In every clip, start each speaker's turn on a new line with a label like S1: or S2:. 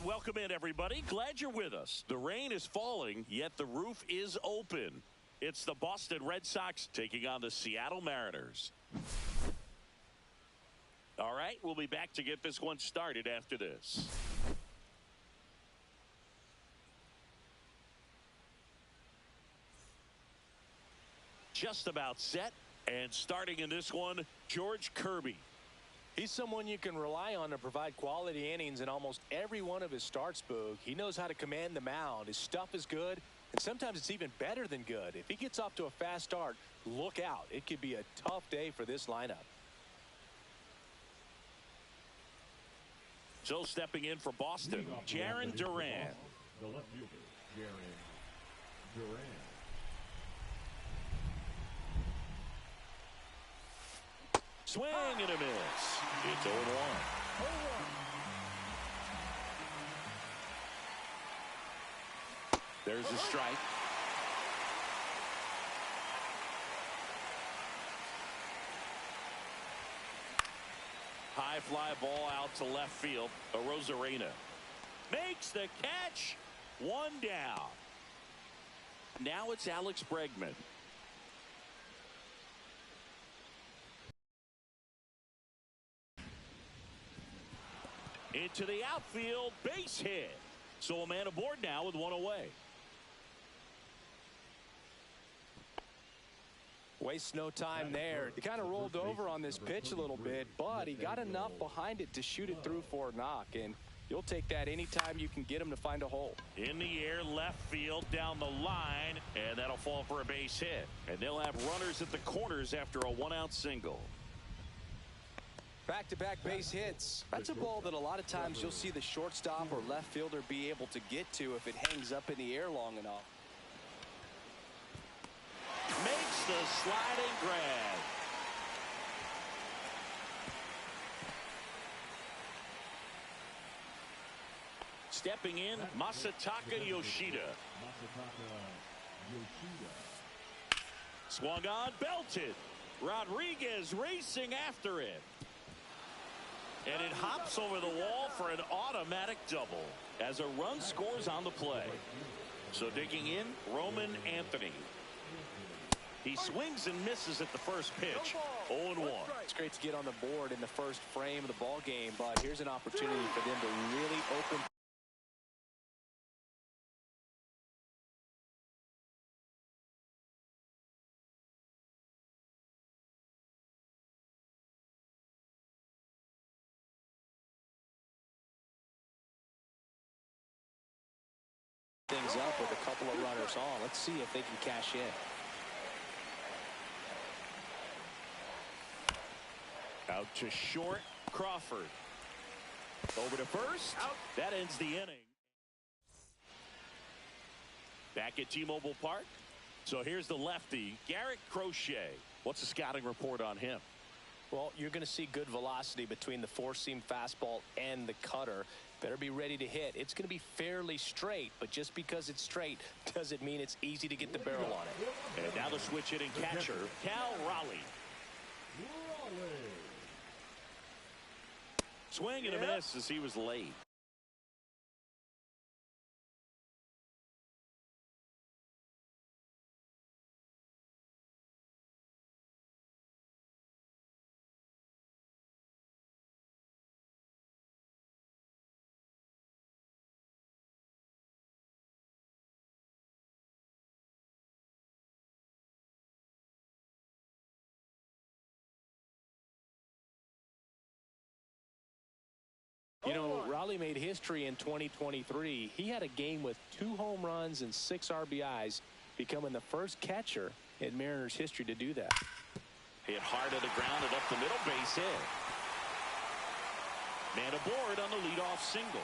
S1: welcome in, everybody. Glad you're with us. The rain is falling, yet the roof is open. It's the Boston Red Sox taking on the Seattle Mariners. All right, we'll be back to get this one started after this. Just about set, and starting in this one, George Kirby.
S2: He's someone you can rely on to provide quality innings in almost every one of his starts, Boog. He knows how to command the mound. His stuff is good, and sometimes it's even better than good. If he gets off to a fast start, look out. It could be a tough day for this lineup.
S1: So stepping in for Boston, Jarren Duran.
S3: The left fielder, Jarren Duran.
S1: Swing and a miss. It's 0-1. There's a strike. High fly ball out to left field. Arozarena makes the catch. One down. Now it's Alex Bregman. Into the outfield, base hit. So a man aboard now with one away.
S2: Wastes no time there. He kind of rolled over on this pitch a little bit, but he got enough behind it to shoot it through for a knock, and you'll take that anytime you can get him to find a hole.
S1: In the air, left field, down the line, and that'll fall for a base hit. And they'll have runners at the corners after a one-out single.
S2: Back-to-back base hits. That's a ball that a lot of times you'll see the shortstop or left fielder be able to get to if it hangs up in the air long enough.
S1: Makes the sliding grab. Stepping in, Masataka Yoshida. Swung on, belted. Rodriguez racing after it. And it hops over the wall for an automatic double as a run scores on the play. So digging in, Roman Anthony. He swings and misses at the first pitch. 0-1.
S2: It's great to get on the board in the first frame of the ball game, but here's an opportunity for them to really open things up with a couple of runners on. Let's see if they can cash in.
S1: Out to short, Crawford. Over to first. Out. That ends the inning. Back at T-Mobile Park. So here's the lefty, Garrett Crochet. What's the scouting report on him?
S2: Well, you're going to see good velocity between the four-seam fastball and the cutter. Better be ready to hit. It's going to be fairly straight, but just because it's straight doesn't mean it's easy to get the barrel on it.
S1: And now the switch hitting catcher, Cal Raleigh. Swing and a miss as he was late.
S2: You know, Raleigh made history in 2023. He had a game with 2 home runs and 6 RBIs, becoming the first catcher in Mariners history to do that.
S1: Hit hard to the ground and up the middle, base hit. Man aboard on the leadoff single.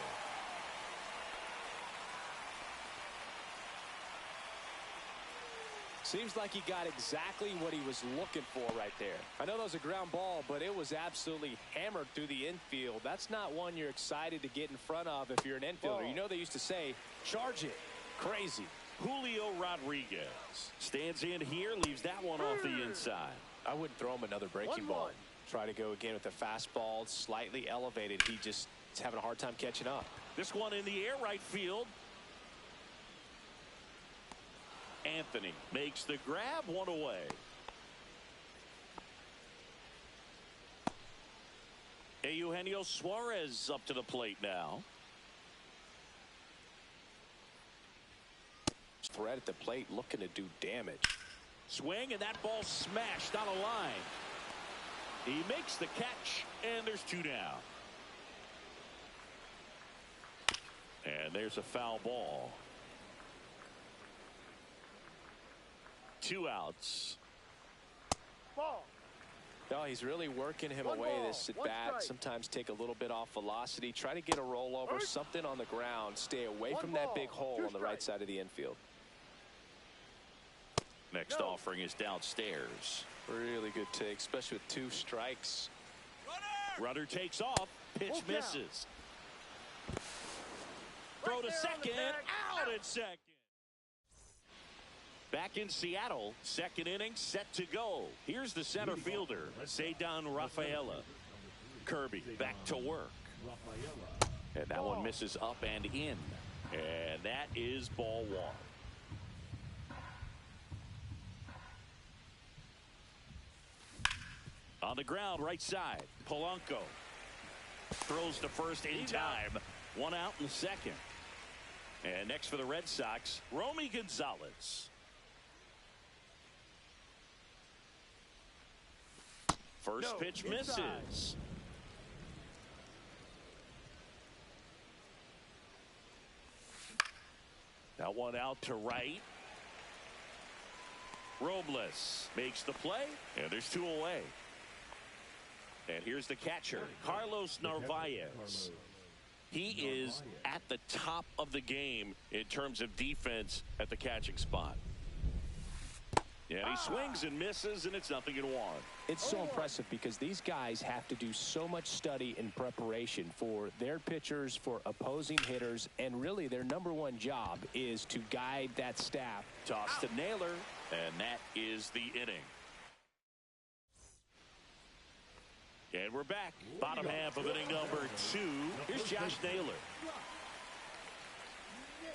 S2: Seems like he got exactly what he was looking for right there. I know that was a ground ball, but it was absolutely hammered through the infield. That's not one you're excited to get in front of if you're an infielder. You know they used to say, charge it. Crazy.
S1: Julio Rodriguez stands in here, leaves that one off the inside.
S2: I wouldn't throw him another breaking ball. Try to go again with the fastball, slightly elevated. He just is having a hard time catching up.
S1: This one in the air right field. Anthony makes the grab, one away. Eugenio Suarez up to the plate now.
S2: Threat at the plate looking to do damage.
S1: Swing, and that ball smashed on a line. He makes the catch, and there's two down. And there's a foul ball. 2 outs.
S4: Ball.
S2: No, he's really working him
S4: One
S2: away
S4: ball,
S2: this at
S4: one
S2: bat.
S4: strike.
S2: Sometimes take a little bit off velocity. Try to get a rollover, something on the ground. Stay away
S4: One
S2: from
S4: ball,
S2: that big hole
S4: two
S2: on the right
S4: strikes.
S2: side of the infield.
S1: Next
S4: No.
S1: offering is downstairs.
S2: Really good take, especially with 2 strikes.
S1: Runner takes off. Pitch
S4: Full count.
S1: misses. Throw to
S4: there on the
S1: second.
S4: tag.
S1: Out at second. Back in Seattle, second inning set to go. Here's the center fielder, Ceddanne Rafaela. Kirby back to work. And that one misses up and in. And that is ball 1. On the ground, right side, Polanco throws to first in time. 1 out in the second. And next for the Red Sox, Romy Gonzalez. First pitch misses. That one out to right. Robles makes the play, and there's 2 away. And here's the catcher, Carlos Narvaez. He is at the top of the game in terms of defense at the catching spot. And he swings and misses, and it's 0-1.
S2: It's so impressive because these guys have to do so much study and preparation for their pitchers, for opposing hitters, and really their #1 job is to guide that staff.
S1: Toss to Naylor, and that is the inning. And we're back. Bottom half of inning number 2. Here's Josh Naylor.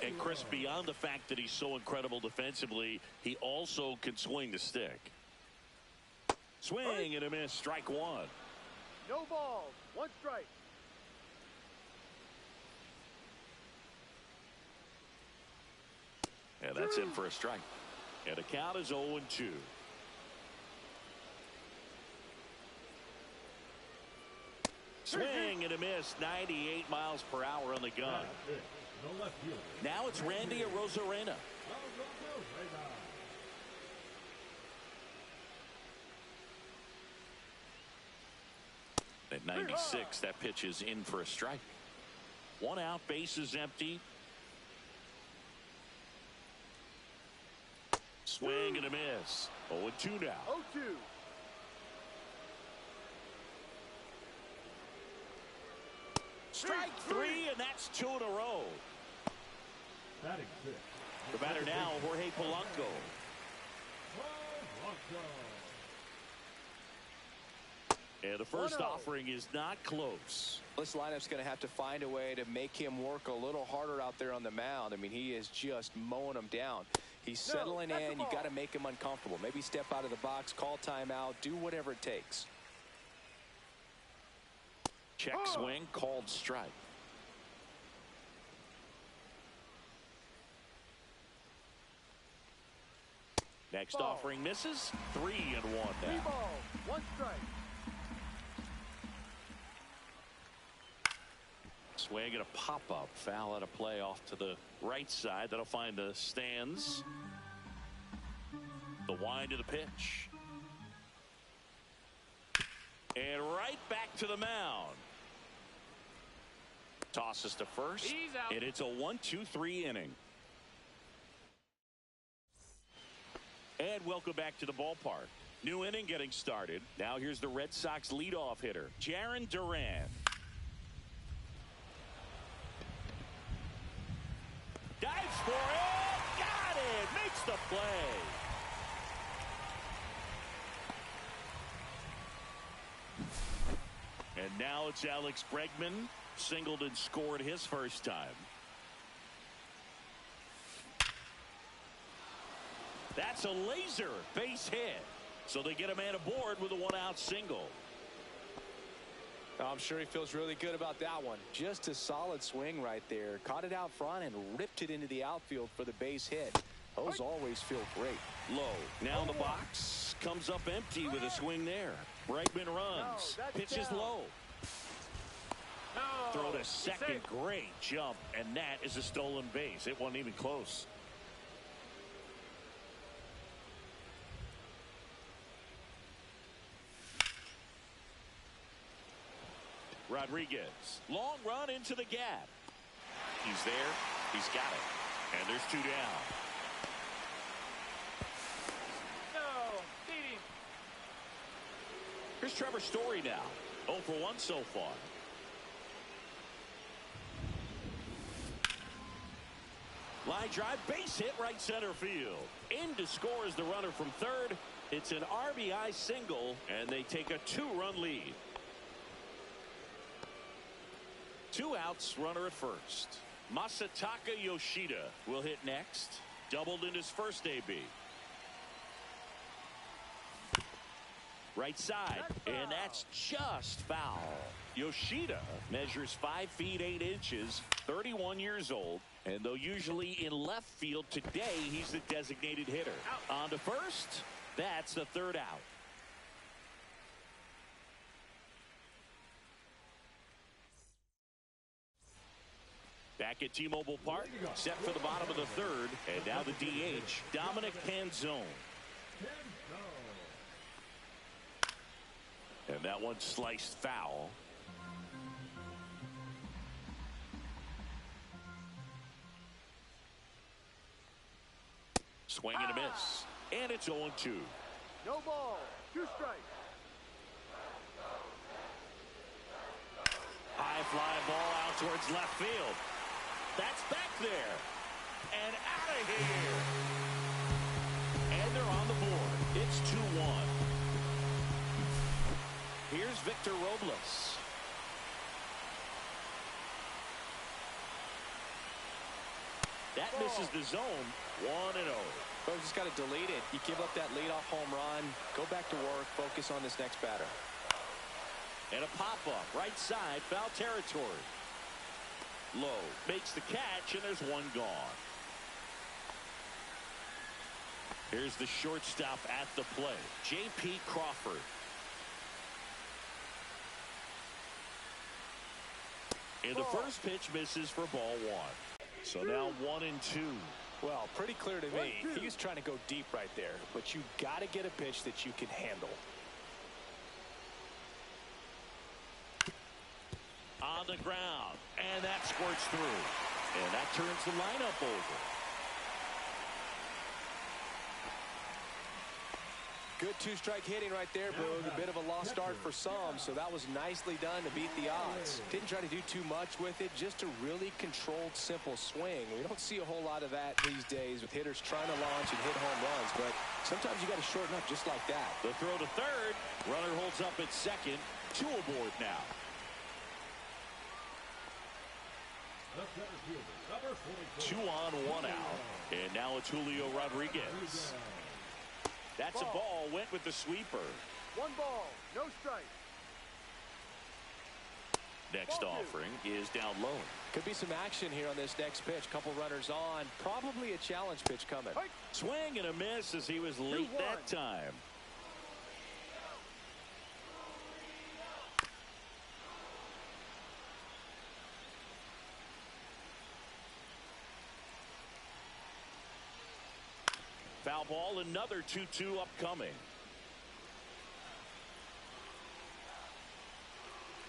S1: And Chris, beyond the fact that he's so incredible defensively, he also can swing the stick. Swing and a miss, strike 1.
S4: No balls, 1 strike.
S1: And that's in for a strike. And the count is 0-2. Swing and a miss, 98 miles per hour on the gun. Now it's Randy Arozarena. At 96, that pitch is in for a strike. 1 out, bases empty. Swing and a miss. 0-2 now.
S4: 0-2.
S1: Strike 3, and that's 2 in a row. The batter now, Jorge Polanco. And the first
S4: 1-0.
S1: offering is not close.
S2: This lineup's going to have to find a way to make him work a little harder out there on the mound. I mean, he is just mowing them down. He's settling
S4: that's the
S2: in. You
S4: ball.
S2: got to make him uncomfortable. Maybe step out of the box, call timeout, do whatever it takes.
S1: Check swing, called strike. Next
S4: Ball.
S1: offering misses. 3-1
S4: 3
S1: now.
S4: balls, 1 strike.
S1: Swing and a pop-up. Foul out of play off to the right side. That'll find the stands. The wind of the pitch. And right back to the mound. Tosses to first.
S4: He's out.
S1: And it's a 1-2-3 inning. And welcome back to the ballpark. New inning getting started. Now here's the Red Sox leadoff hitter, Jarren Duran. Dives for it. Got it. Makes the play. And now it's Alex Bregman. singled and scored his first time. That's a laser base hit. So they get a man aboard with a one-out single.
S2: I'm sure he feels really good about that one. Just a solid swing right there. Caught it out front and ripped it into the outfield for the base hit. Those always feel great.
S1: Low. Now in the box. Comes up empty with a swing there. Bregman runs. Pitches low. Throw to second. Great jump. And that is a stolen base. It wasn't even close. Rodriguez. Long run into the gap. He's there. He's got it. And there's two down.
S4: No, beat him.
S1: Here's Trevor Story now. 0 for 1 so far. Line drive, base hit right center field. In to score is the runner from third. It's an RBI single, and they take a 2-run lead. 2 outs, runner at first. Masataka Yoshida will hit next. Doubled in his first AB. Right side, and that's just foul. Yoshida measures 5 feet 8 inches, 31 years old, and though usually in left field, today he's the designated hitter. On to first, that's the 3rd out. Back at T-Mobile Park, set for the bottom of the 3rd, and now the DH, Dominic Canzone. And that one sliced foul. Swing and a miss. And it's 0-2.
S4: No ball. 2 strikes.
S1: High fly ball out towards left field. That's back there. And out of here. And they're on the board. It's 2-1. Here's Victor Robles. That misses the zone. 1-0.
S2: So just got to delete it. You give up that leadoff home run. Go back to work. Focus on this next batter.
S1: And a pop-up. Right side. Foul territory. Low. Makes the catch, and there's one gone. Here's the shortstop at the plate. J.P. Crawford. And the first pitch misses for ball 1. So now 1-2.
S2: Well, pretty clear to me. He was trying to go deep right there, but you got to get a pitch that you can handle.
S1: On the ground, and that squirts through. And that turns the lineup over.
S2: Good 2-strike hitting right there, Boog. A bit of a lost start for some, so that was nicely done to beat the odds. Didn't try to do too much with it, just a really controlled, simple swing. We don't see a whole lot of that these days with hitters trying to launch and hit home runs, but sometimes you got to shorten up just like that.
S1: The throw to third. Runner holds up at second. 2 aboard now. Two on, 1 out. And now it's Julio Rodriguez. That's a ball. Went with the sweeper.
S4: 1 ball. No strike.
S1: Next offering is down low.
S2: Could be some action here on this next pitch. Couple runners on. Probably a challenge pitch coming.
S1: Swing and a miss as he was late that time. Foul ball, another 2-2 upcoming.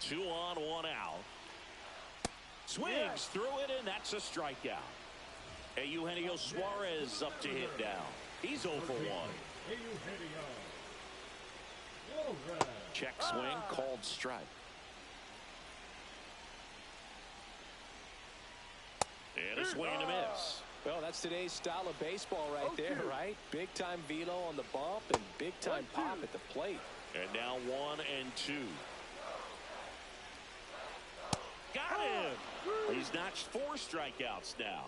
S1: 2 on, 1 out. Swings through it, and that's a strikeout. Eugenio Suarez up to hit down. He's 0 for 1. Check swing, called strike. And a swing and a miss.
S2: Well, that's today's style of baseball right there, right? Big-time velo on the bump and big-time pop at the plate.
S1: And now 1-2. Got him. He's notched 4 strikeouts now.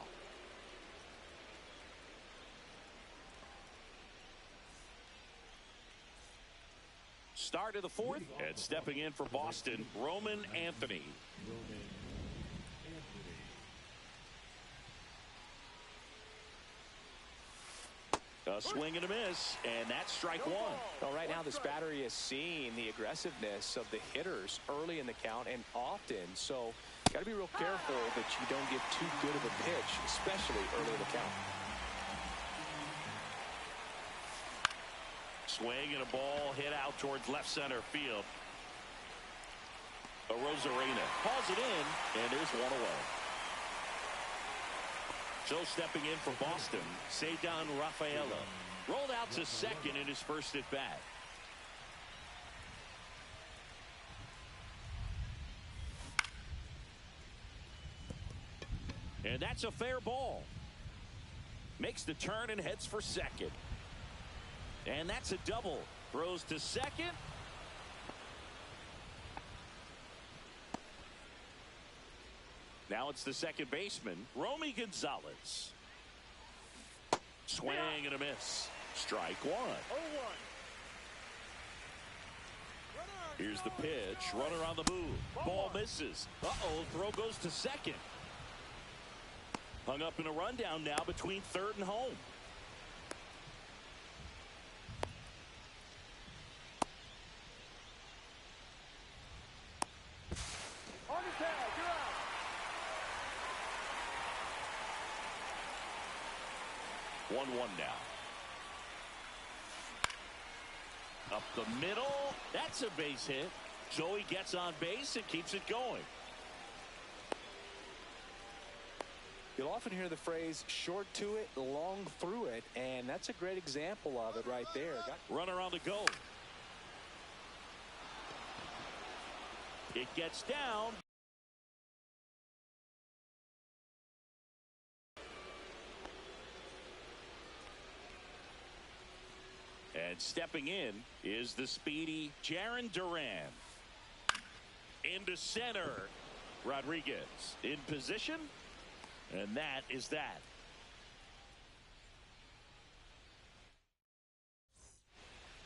S1: Start of the 4th, and stepping in for Boston, Roman Anthony. A swing and a miss, and that's strike 1.
S2: Well, right now this battery is seeing the aggressiveness of the hitters early in the count and often, so got to be real careful that you don't get too good of a pitch, especially early in the count.
S1: Swing and a ball hit out towards left center field. Rosarena hauls it in, and there's one away. So stepping in for Boston, Cedar Rafaela. Rolled out to second in his first at bat. And that's a fair ball. Makes the turn and heads for second. And that's a double. Throws to second. Now it's the second baseman, Romy Gonzalez. Swing and a miss. Strike 1.
S4: 0-1.
S1: Here's the pitch. Runner on the move. Ball misses. Uh-oh. Throw goes to second. Hung up in a rundown now between third and home.
S4: On the tag, you're out.
S1: One now. Up the middle. That's a base hit. Joey gets on base and keeps it going.
S2: You'll often hear the phrase short to it, long through it, and that's a great example of it right there.
S1: Runner on the go. It gets down. And stepping in is the speedy Jarren Duran. Into center. Rodriguez in position. And that is that.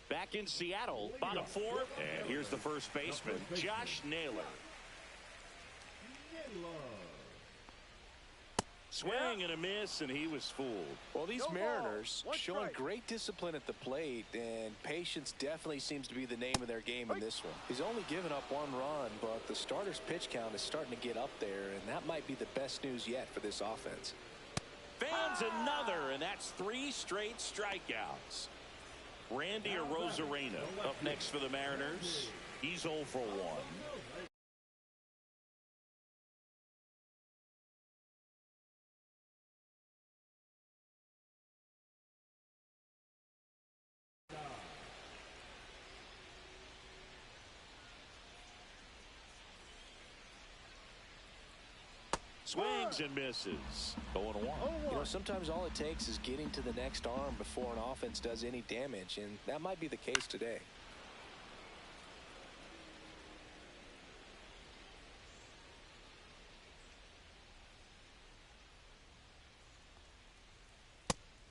S1: Back in Seattle, bottom 4. And here's the first baseman, Josh Naylor. Swing and a miss, and he was fooled.
S2: Well, these
S4: No
S2: Mariners
S4: ball. One
S2: showing
S4: strike.
S2: great discipline at the plate, and patience definitely seems to be the name of their game in this one. He's only given up 1 run, but the starter's pitch count is starting to get up there, and that might be the best news yet for this offense.
S1: Fans another, and that's 3 straight strikeouts. Randy Arozarena up next for the Mariners. He's 0 for 1. Swings and misses. 0-1.
S2: You know, sometimes all it takes is getting to the next arm before an offense does any damage, and that might be the case today.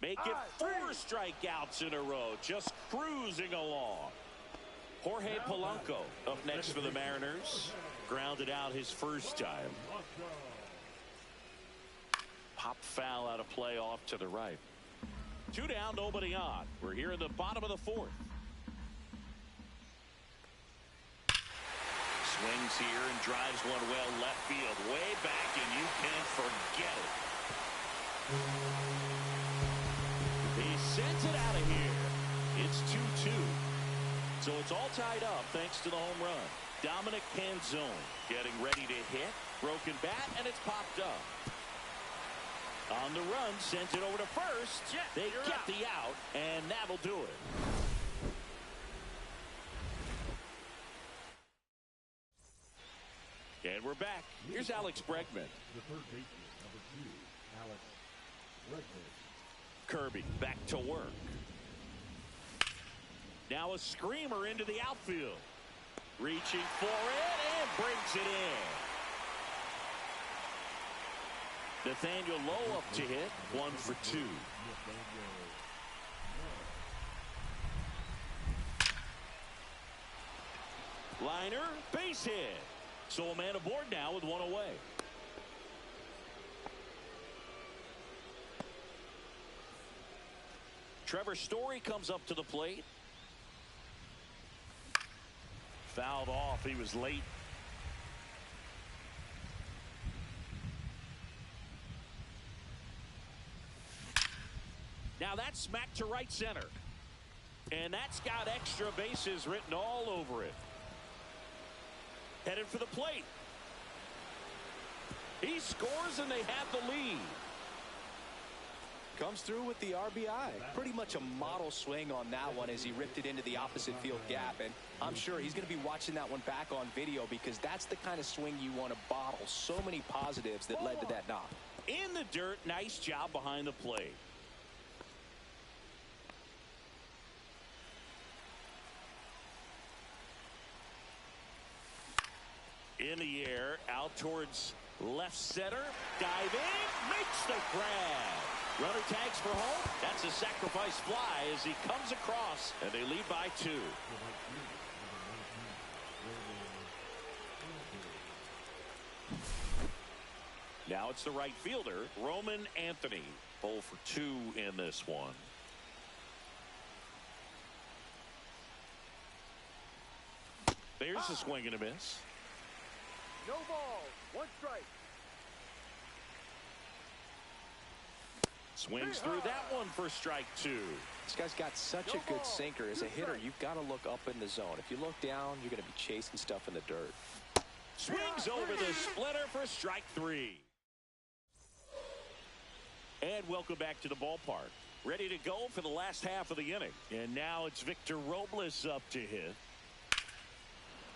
S1: Make it 4 strikeouts in a row, just cruising along. Jorge Polanco up next for the Mariners. Grounded out his first time. Pop foul out of play off to the right. 2 down, nobody on. We're here in the bottom of the 4th. Swings here and drives one well left field. Way back, and you can forget it. He sends it out of here. It's 2-2. So it's all tied up thanks to the home run. Dominic Canzone getting ready to hit. Broken bat, and it's popped up. On the run, sends it over to first. They get the out, and that'll do it. And we're back. Here's Alex Bregman.
S3: The third baseman, number 2, Alex Bregman.
S1: Kirby back to work. Now a screamer into the outfield. Reaching for it and brings it in. Nathaniel Lowe up to hit, 1 for 2. Liner, base hit. So a man aboard now with 1 away. Trevor Story comes up to the plate. Fouled off. He was late. Now that's smacked to right center. And that's got extra bases written all over it. Headed for the plate. He scores and they have the lead.
S2: Comes through with the RBI. Pretty much a model swing on that one as he ripped it into the opposite field gap. And I'm sure he's going to be watching that one back on video because that's the kind of swing you want to bottle. So many positives that led to that knock.
S1: In the dirt, nice job behind the plate. In the air, out towards left center. Diving, makes the grab. Runner tags for home. That's a sacrifice fly as he comes across, and they lead by 2. Now it's the right fielder, Roman Anthony. 0 for 2 in this one. There's a swing and a miss.
S4: No ball. 1 strike.
S1: Swings through that one for strike 2.
S2: This guy's got such a good sinker. As a hitter, you've got to look up in the zone. If you look down, you're going to be chasing stuff in the dirt.
S1: Swings over the splitter for strike 3. And welcome back to the ballpark. Ready to go for the last half of the inning. And now it's Victor Robles up to hit.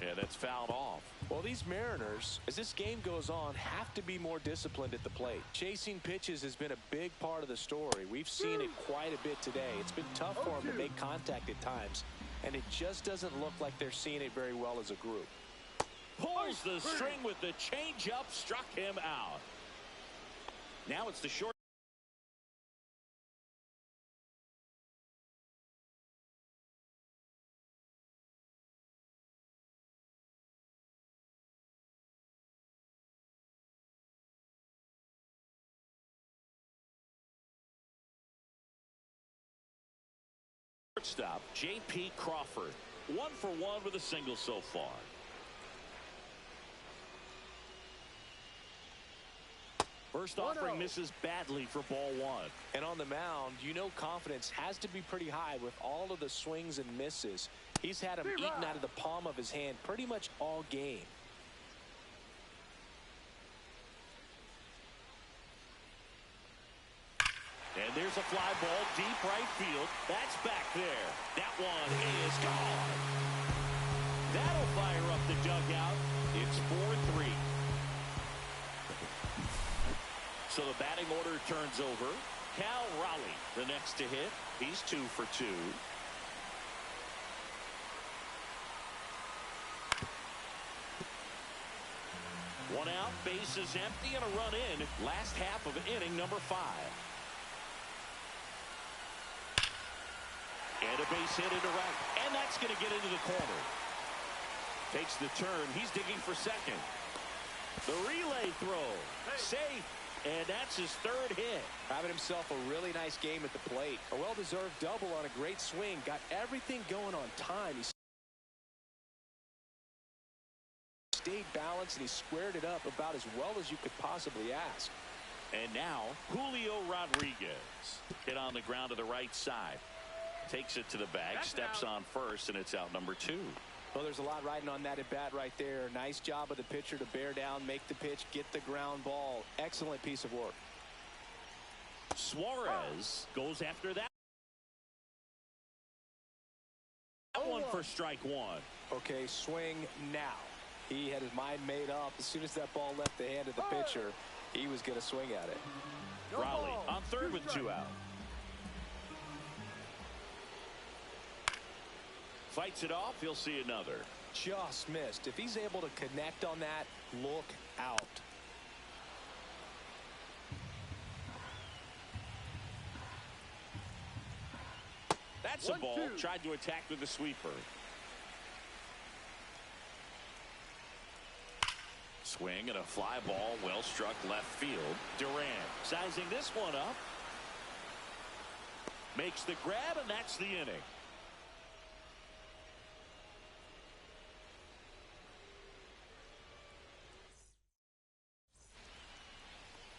S1: And that's fouled off.
S2: Well, these Mariners, as this game goes on, have to be more disciplined at the plate. Chasing pitches has been a big part of the story. We've seen it quite a bit today. It's been tough for them to make contact at times, and it just doesn't look like they're seeing it very well as a group.
S1: Pulls the string with the changeup, struck him out. Now it's the short. Stop J.P. Crawford. 1 for 1 with a single so far. First offering misses badly for ball 1.
S2: And on the mound, you know confidence has to be pretty high with all of the swings and misses. He's had them eaten out of the palm of his hand pretty much all game.
S1: And there's a fly ball deep right field. That's back there. That one is gone. That'll fire up the dugout. It's 4-3. So the batting order turns over. Cal Raleigh, the next to hit. He's 2 for 2. One out, base is empty, and a run in. Last half of inning number 5. And a base hit into right. And that's going to get into the corner. Takes the turn. He's digging for second. The relay throw. Safe. And that's his 3rd hit.
S2: Having himself a really nice game at the plate. A well-deserved double on a great swing. Got everything going on time. He stayed balanced and he squared it up about as well as you could possibly ask.
S1: And now Julio Rodriguez. Hit on the ground to the right side. Takes it to the bag, steps on first, and it's out number 2.
S2: Well, there's a lot riding on that at bat right there. Nice job of the pitcher to bear down, make the pitch, get the ground ball. Excellent piece of work.
S1: Suarez goes after that. That one for strike 1.
S2: Okay, swing now. He had his mind made up. As soon as that ball left the hand of the pitcher, he was going to swing at it.
S1: Raleigh on 3rd with 2 out. Fights it off. He'll see another.
S2: Just missed. If he's able to connect on that, look out.
S1: That's a ball. Tried to attack with the sweeper. Swing and a fly ball, well struck left field. Durant sizing this one up. Makes the grab, and that's the inning.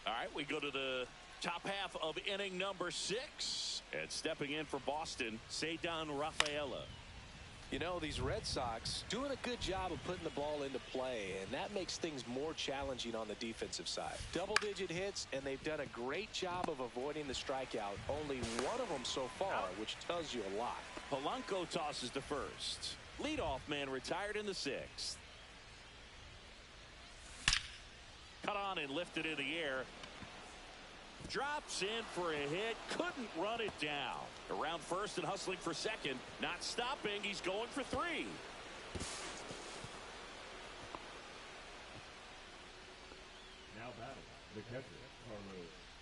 S1: All right, we go to the top half of inning number 6. And stepping in for Boston, Cedar Rafaela.
S2: You know, these Red Sox doing a good job of putting the ball into play, and that makes things more challenging on the defensive side. Double-digit hits, and they've done a great job of avoiding the strikeout. Only one of them so far, which tells you a lot.
S1: Polanco tosses to first. Leadoff man retired in the 6th. Cut on and lifted in the air. Drops in for a hit. Couldn't run it down. Around first and hustling for second. Not stopping. He's going for 3.
S3: Now batting, the catcher,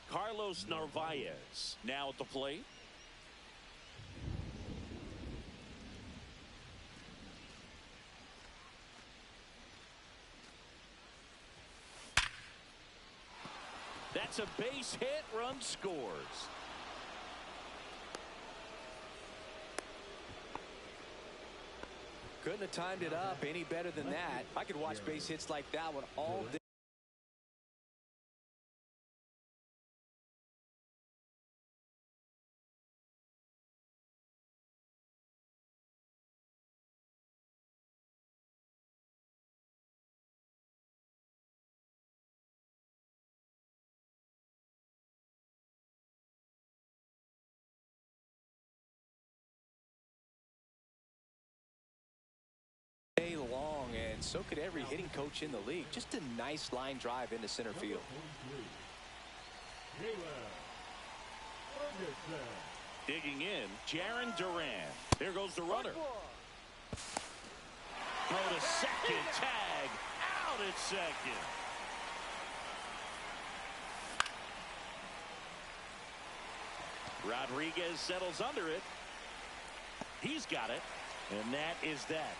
S1: Carlos Narvaez now at the plate. That's a base hit. Run scores.
S2: Couldn't have timed it up any better than that. I could watch base hits like that one all day. Long, and so could every hitting coach in the league. Just a nice line drive into center field.
S1: Digging in, Jarren Duran. There goes the runner. Throw to second, tag, out at second. Rodriguez settles under it. He's got it, and that is that.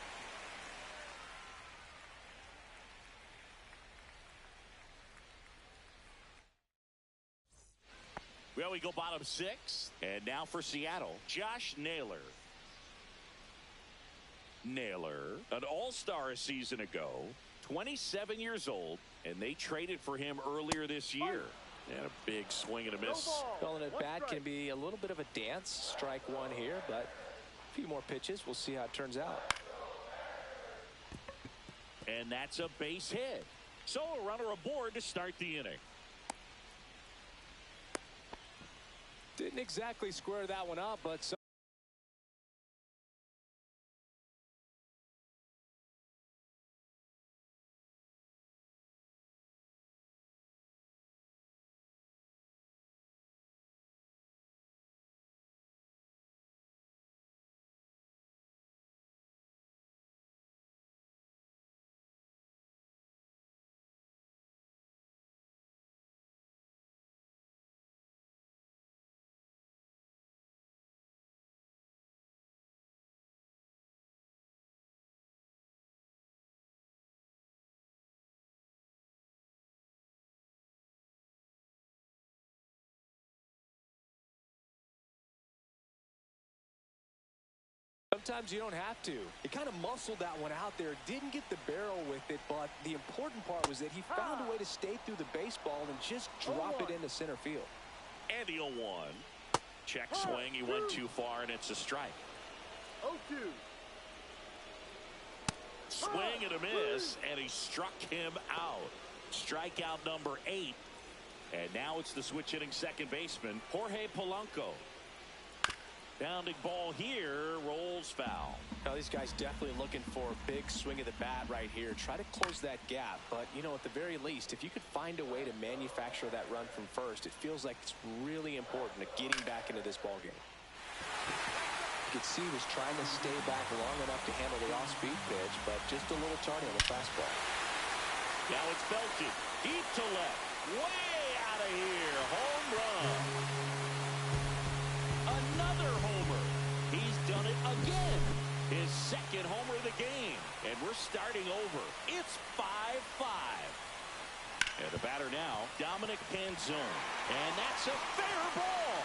S1: Well, we go bottom 6. And now for Seattle, Josh Naylor. Naylor, an all-star a season ago, 27 years old, and they traded for him earlier this year. And a big swing and a miss.
S2: Calling it bat can be a little bit of a dance. Strike one here, but a few more pitches. We'll see how it turns out.
S1: And that's a base hit. So a runner aboard to start the inning.
S2: Didn't exactly square that one up, but sometimes you don't have to. He kind of muscled that one out there. Didn't get the barrel with it, but the important part was that he found a way to stay through the baseball and just drop it into center field.
S1: And the 0-1. Check swing. He went too far, and it's a strike.
S4: 0-2.
S1: Swing and a miss, and he struck him out. Strikeout number 8. And now it's the switch hitting second baseman, Jorge Polanco. Bounding ball here, rolls foul.
S2: Now these guys definitely looking for a big swing of the bat right here. Try to close that gap, but you know, at the very least, if you could find a way to manufacture that run from first, it feels like it's really important to getting back into this ball game. You could see he was trying to stay back long enough to handle the off-speed pitch, but just a little tardy on the fastball.
S1: Now it's belted deep to left, way out of here, home run. Another homer. He's second homer of the game. And we're starting over. It's 5-5. And the batter now, Dominic Panzone. And that's a fair ball.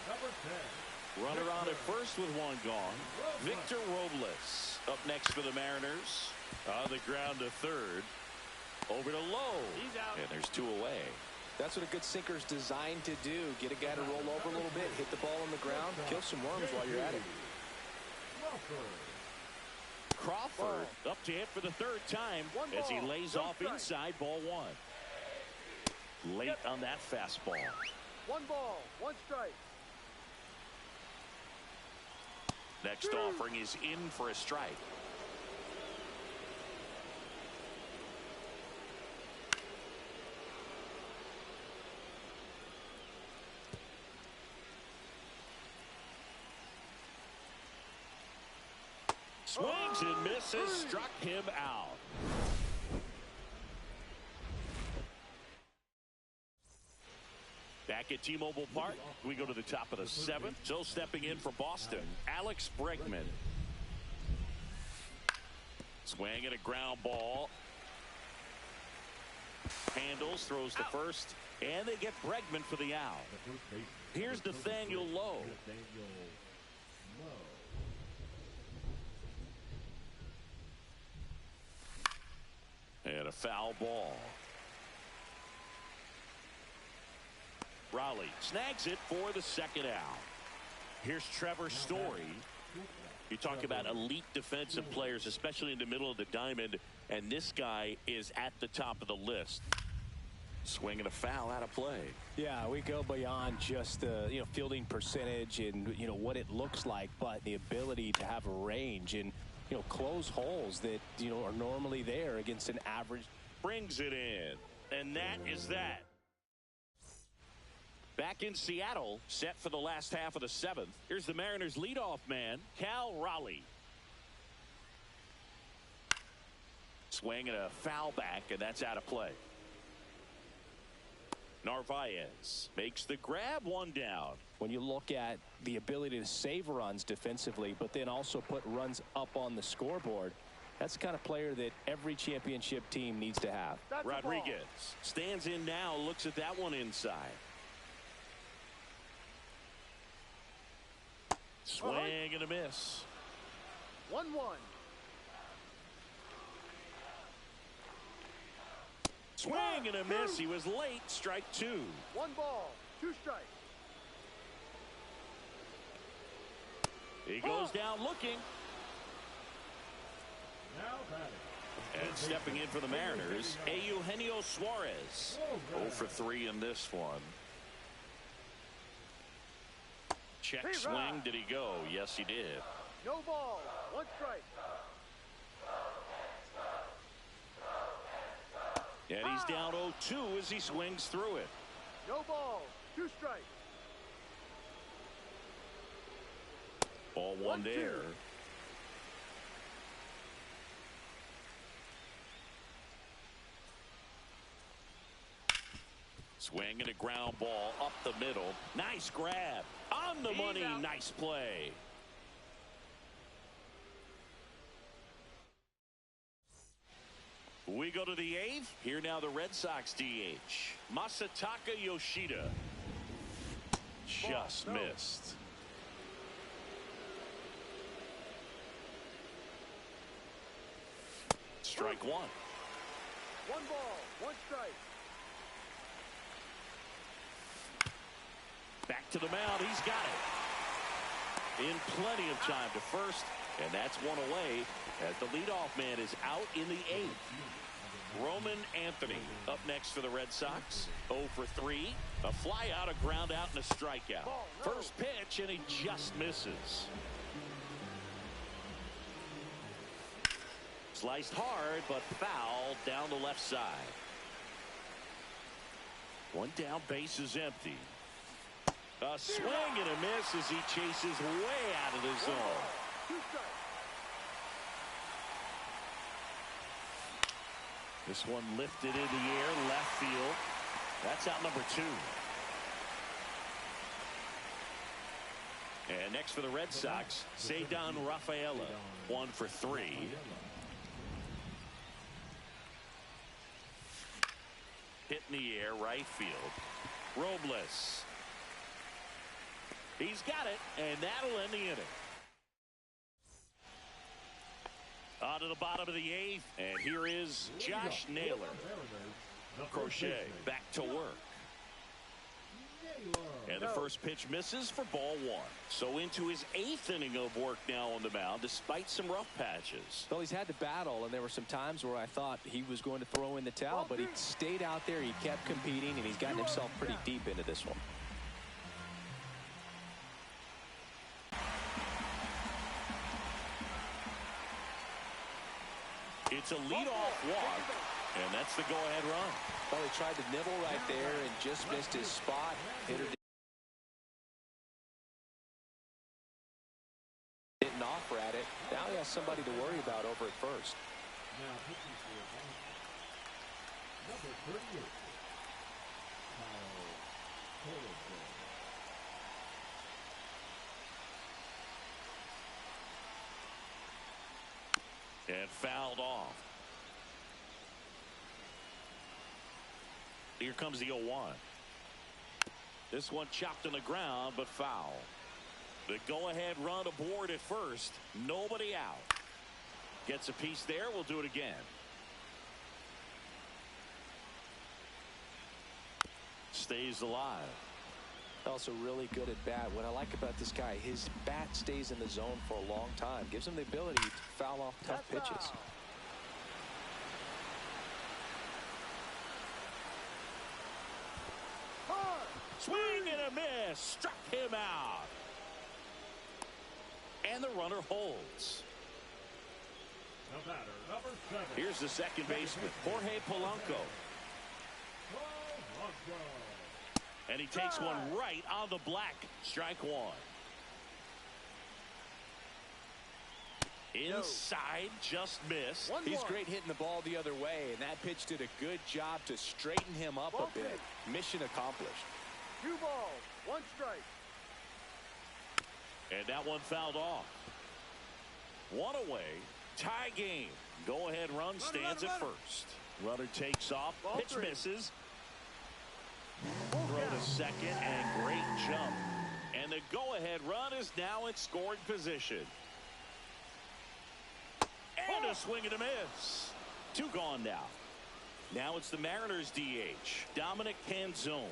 S3: Number 10.
S1: Runner on at first with one gone. Victor Robles up next for the Mariners. On the ground to third. Over to Lowe.
S4: He's out.
S1: And there's two away.
S2: That's what a good sinker's designed to do. Get a guy to roll over a little bit, hit the ball on the ground, kill some worms while you're at it.
S1: Crawford up to hit for the third time as he lays off inside ball one. Late on that fastball.
S4: 1 ball, 1 strike.
S1: Next offering is in for a strike. Swings and misses, struck him out. Back at T-Mobile Park, we go to the top of the 7th. So stepping in for Boston, Alex Bregman. Swing and a ground ball. Handles, throws to first, and they get Bregman for the out. Here's Nathaniel Lowe. And a foul ball. Raleigh snags it for the second out. Here's Trevor Story. You talk about elite defensive players, especially in the middle of the diamond, and this guy is at the top of the list. Swinging a foul out of play.
S2: Yeah, we go beyond just the fielding percentage and what it looks like, but the ability to have a range and close holes that are normally there against an average.
S1: Brings it in, and that is that. Back in Seattle, set for the last half of the 7th. Here's the Mariners leadoff man, Cal Raleigh. Swing and a foul back, and that's out of play. Narvaez makes the grab, one down.
S2: When you look at the ability to save runs defensively, but then also put runs up on the scoreboard, that's the kind of player that every championship team needs to have.
S1: Rodriguez stands in now, looks at that one inside. Swing and a miss.
S4: 1-1.
S1: Swing and a miss. He was late. Strike 2.
S4: 1 ball, 2 strikes.
S1: He goes down looking.
S3: Now batting.
S1: And stepping in for the Mariners, Eugenio Suarez. 0 for 3 in this one. Check swing. Did he go? Yes, he did.
S4: No ball, 1 strike.
S1: And he's down 0-2 as he swings through it.
S4: No ball, 2 strikes.
S1: Ball 1 there. Swing and a ground ball up the middle. Nice grab. On the money. Nice play. We go to the 8th. Here now the Red Sox DH. Masataka Yoshida. Just missed. Strike 1.
S4: 1 ball, 1 strike.
S1: Back to the mound. He's got it. In plenty of time to first. And that's 1 away as the leadoff man is out in the 8th. Roman Anthony up next for the Red Sox. 0 for 3. A fly out, a ground out, and a strikeout. First pitch, and he just misses. Sliced hard, but foul down the left side. 1 down, base is empty. A swing and a miss as he chases way out of the zone.
S4: 2 strikes.
S1: This one lifted in the air, left field. That's out number 2. And next for the Red Sox, Cedar Rafaela, 1 for 3. Hit in the air, right field. Robles. He's got it, and that'll end the inning. On to the bottom of the 8th, and here is Josh Naylor. Crochet back to work. And the first pitch misses for ball 1. So into his 8th inning of work now on the mound, despite some rough patches.
S2: Well, he's had to battle, and there were some times where I thought he was going to throw in the towel, but he stayed out there, he kept competing, and he's gotten himself pretty deep into this one.
S1: It's a leadoff walk, and that's the go-ahead run.
S2: Well, he tried to nibble right there and just missed his spot. Hitter didn't offer at it. Now he has somebody to worry about over at first.
S3: Now pitching for the Giants, number 38,
S1: and fouled off. Here comes the 0-1. This one chopped on the ground, but foul. The go-ahead run aboard at first. Nobody out. Gets a piece there. We'll do it again. Stays alive.
S2: Also really good at bat. What I like about this guy, his bat stays in the zone for a long time. Gives him the ability to foul off tough pitches.
S1: Swing and a miss. Struck him out. And the runner holds.
S3: the batter, number 7.
S1: Here's the second baseman, Jorge Polanco. And he takes one right on the black. Strike 1. Inside, just missed.
S2: He's great hitting the ball the other way, and that pitch did a good job to straighten him up a bit. Mission accomplished.
S4: 2 balls, 1 strike.
S1: And that one fouled off. 1 away. Tie game. Go ahead run stands at first. Runner takes off. Pitch misses. Throw to second and great jump. And the go ahead run is now in scoring position. And a swing and a miss. 2 gone now. Now it's the Mariners DH, Dominic Canzone.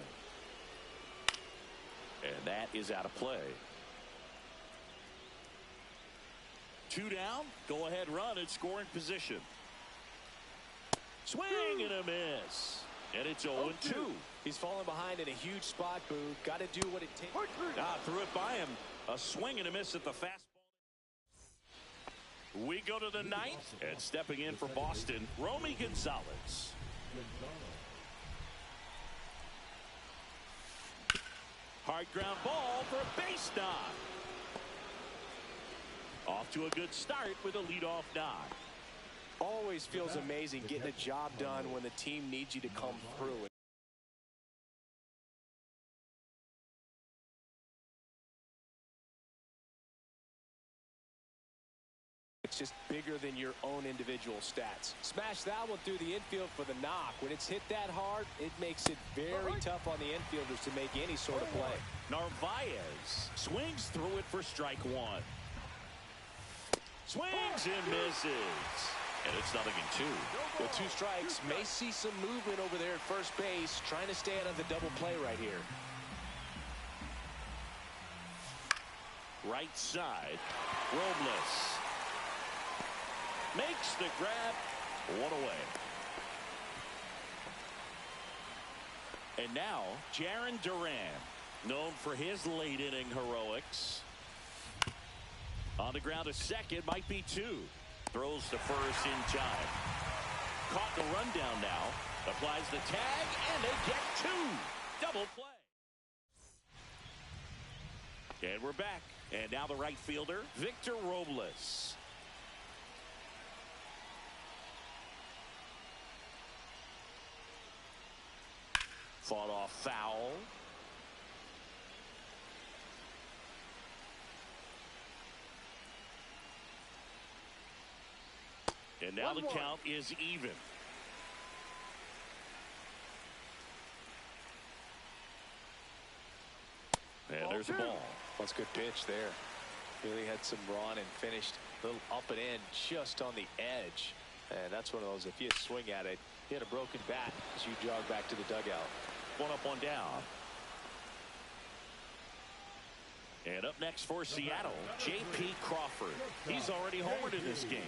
S1: And that is out of play. 2 down. Go ahead run in scoring position. Swing and a miss. And it's 0-2.
S2: He's fallen behind in a huge spot, Boo. Got to do what it takes.
S1: Threw it by him. A swing and a miss at the fastball. We go to the 9th, and stepping in for Boston, Romy Gonzalez. Hard ground ball for a base knock. Off to a good start with a leadoff knock.
S2: Always feels amazing getting a job done when the team needs you to come through. It's just bigger than your own individual stats. Smash that one through the infield for the knock. When it's hit that hard, it makes it very tough on the infielders to make any sort of play.
S1: Narvaez swings through it for strike 1. Swings and misses. And it's 0-2.
S2: With 2 strikes, may see some movement over there at first base, trying to stay out of the double play right here.
S1: Right side, Robles makes the grab. 1 away. And now, Jarren Duran, known for his late inning heroics. On the ground to second, might be 2. Throws to first in time. Caught the rundown now. Applies the tag, and they get 2. Double play. And we're back. And now the right fielder, Victor Robles. Fought off foul. And now the count is even. And there's the ball.
S2: That's a good pitch there. Really had some run and finished a little up and in just on the edge. And that's one of those, if you swing at it, you hit a broken bat as you jog back to the dugout.
S1: One up, one down. And up next for Seattle, J.P. Crawford. He's already homered in this game.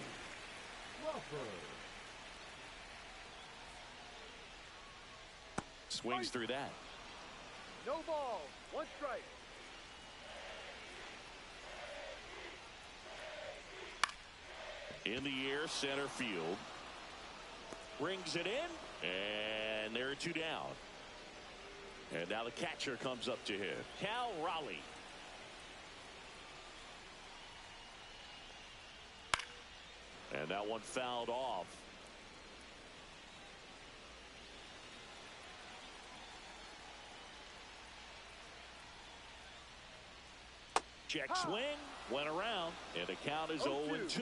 S1: Swings through that.
S4: No ball. One strike.
S1: In the air, center field. Rings it in. And there are two down. And now the catcher comes up to hit. Cal Raleigh. And that one fouled off. Check swing. Went around. And the count is 0-2.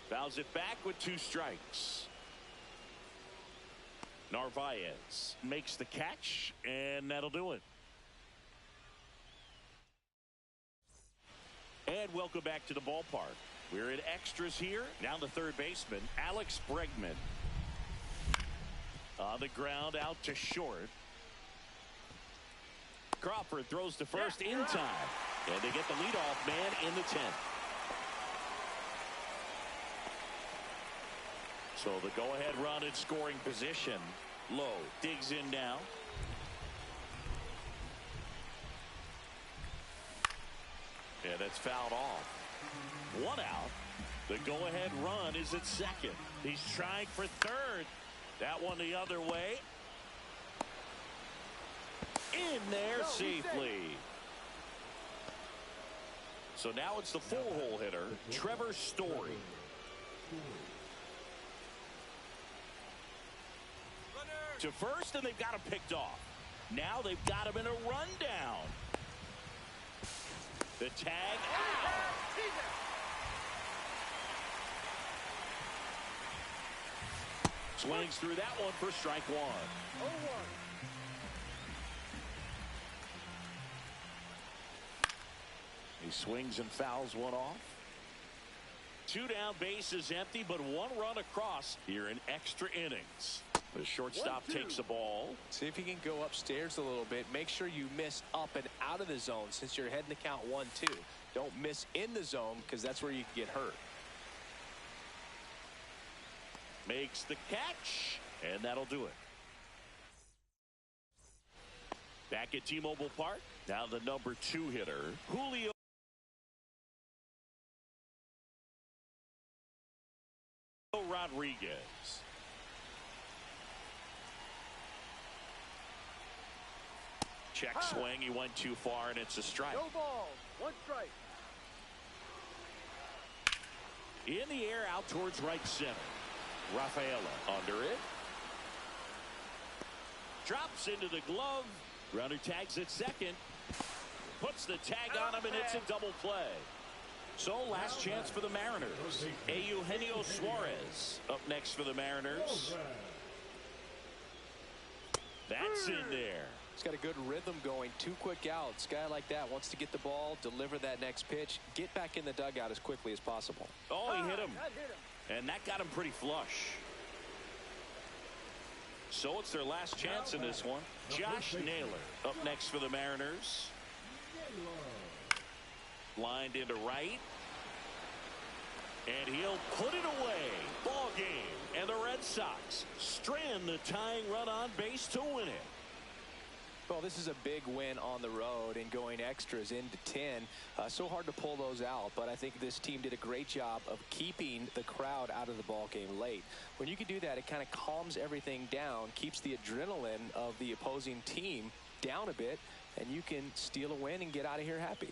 S1: Fouls it back with two strikes. Narvaez makes the catch, and that'll do it. And welcome back to the ballpark. We're in extras here. Now the third baseman, Alex Bregman. On the ground, out to short. Crawford throws to first in time. And they get the leadoff man in the 10th. So the go-ahead run in scoring position. Lowe digs in now. And that's fouled off. One out. The go-ahead run is at second. He's trying for third. That one the other way. In there safely. So now it's the full-hole hitter, Trevor Story. To first, and they've got him picked off. Now they've got him in a rundown. The tag out. Swings through that one for strike one.
S4: 0-1.
S1: He swings and fouls one off. Two down, bases empty, but one run across here in extra innings. The shortstop takes the ball.
S2: See if you can go upstairs a little bit. Make sure you miss up and out of the zone since you're heading to count 1-2. Don't miss in the zone because that's where you can get hurt.
S1: Makes the catch, and that'll do it. Back at T-Mobile Park, now the number 2 hitter, Julio Rodriguez. Check swing. He went too far, and it's a strike.
S4: No ball. One strike.
S1: In the air, out towards right center. Rafaela under it. Drops into the glove. Runner tags at second. Puts the tag on him, and it's a double play. So last chance for the Mariners. Eugenio Suarez up next for the Mariners. That's in there.
S2: He's got a good rhythm going. 2 quick outs. Guy like that wants to get the ball, deliver that next pitch, get back in the dugout as quickly as possible.
S1: Oh, he hit him.
S4: That hit him.
S1: And that got him pretty flush. So it's their last chance in this one. Josh Naylor up next for the Mariners. Lined into right. And he'll put it away. Ball game. And the Red Sox strand the tying run on base to win it.
S2: Well, this is a big win on the road and going extras into 10. So hard to pull those out, but I think this team did a great job of keeping the crowd out of the ball game late. When you can do that, it kind of calms everything down, keeps the adrenaline of the opposing team down a bit, and you can steal a win and get out of here happy.